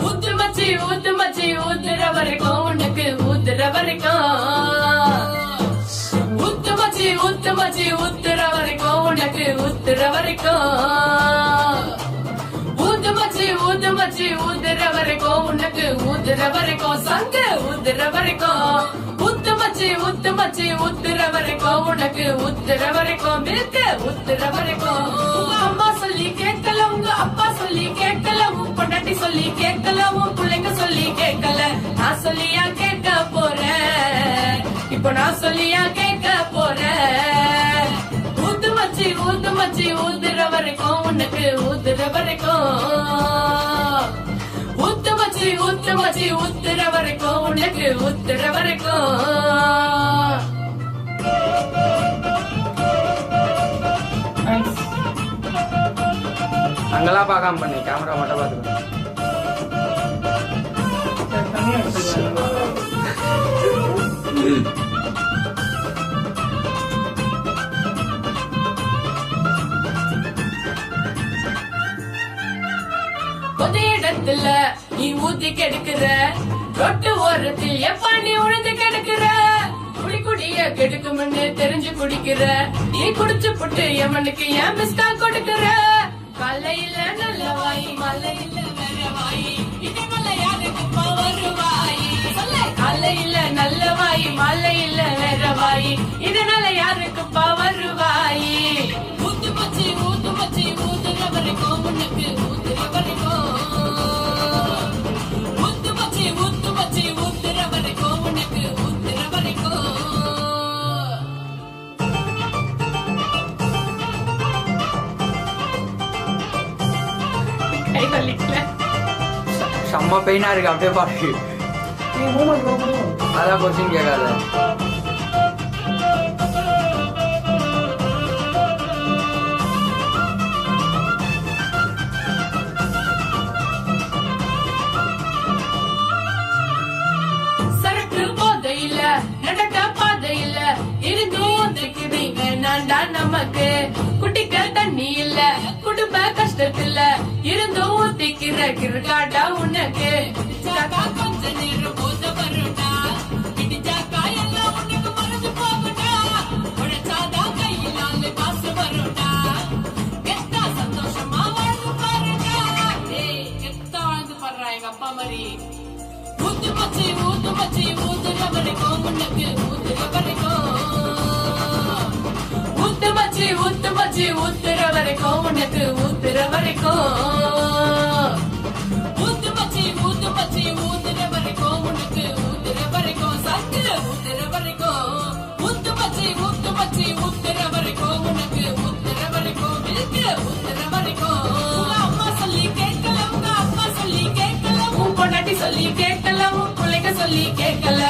ஊத்து மச்சி ஊத்துற வரைக்கும் உனக்கு ஊத்துற வரைக்கும் ஊத்து மச்சி ஊத்துற வரைக்கும் உனக்கு ஊத்துற வரைக்கும் ஊத்து மச்சி ஊத்துற வரைக்கும் உனக்கு ஊத்துற வரைக்கும் சங்க ஊத்துற வரைக்கும் ஊத்து மச்சி ஊத்துற வரைக்கும் உனக்கு ஊத்துற வரைக்கும் மில்க ஊத்துற வரைக்கும் உங்க அம்மா சொல்லி கேட்கல உங்க அப்பா சொல்லி கேட்கல உன் பொண்டாட்டி சொல்லி கேட்கல உன் பிள்ளைங்க சொல்லி கேட்கல நான் சொல்லியா கேட்க போறேன் இப்போ நான் சொல்லியா கேட்க போறேன் ஊத்து மச்சி ஊத்துற வரைக்கும் உனக்கு ஊத்துற வரைக்கும் ஊத்து மச்சி ஊத்துற வரைக்கும் உனக்கு ஊத்துற வரைக்கும் அங்கெல்லாம் பார்க்காம பண்ணி கேமரா மட்டும் பார்த்துக்கணும். பொது இடத்துல நீ ஊத்தி கெடுக்கிற ரொட்டு ஓரத்தில் எப்ப நீ உழுந்து கெடுக்கிற குடிய கெடுக்கும்னு தெரிஞ்சு குடிக்கிற நீ குடிச்சு புட்டு எமனுக்கு ஏன் மிஸ்கா கொடுக்கிற காலையில நல்ல வாய் மலையில வேற வாய் இது நல்ல யாருக்கு வருவாய் சொல்ல காலையில நல்ல வாய் மலையில வேற வாய் இதனால யாருக்கு வருவாய் ஊத்து மச்சி ஊத்துற வரைக்கும் உனக்கு ஊத்துற வரைக்கும் ஊத்து மச்சி ஊத்துற வரைக்கும் உனக்கு ஊத்துற வரைக்கும் செம்ம பெயினா இருக்கு அப்படியே பாரு. அதான் கொஸ்டின் கேட்காத. சரக்கு போதையில நடக்க பாதையில இருந்தும் திக்குவீங்க நான்டா நமக்கு குட்டிக்க தண்ணி இல்ல குடும்ப கஷ்டத்துல இருந்தும் ஊத்திக்கிற கிருக்காட்டா உனக்கு கொஞ்ச நேரம் போத வருடா இடிச்சாக்கா எல்லாம் உனக்கு மறந்து போகுடா உழைச்சாதான் கையிலால காசு வருடா எத்தா சந்தோஷமா வாழ்ந்து பாருடா எத்தா வாழ்ந்து பாடுறா எங்க அப்பா மாதிரி ஊத்து மச்சி ஊத்துற வரைக்கும் உனக்கு ஊத்துற வரைக்கும் ஊத்து மச்சி ஊத்துற வரைக்கும் உனக்கு ஊத்துற வரைக்கும் ஊத்து மச்சி ஊத்துற வரைக்கும் உனக்கு ஊத்துற வரைக்கும் சத்து ஊத்துற வரைக்கும் ஊத்து மச்சி ஊத்துற வரைக்கும் உனக்கு ஊத்துற வரைக்கும் மில்க ஊத்துற வரைக்கும் உங்க அம்மா சொல்லி கேட்கல உங்க அப்பா சொல்லி கேட்கல உன் பொண்டாட்டி சொல்லி கேட்கல உன் பிள்ளைங்க சொல்லி கேட்கல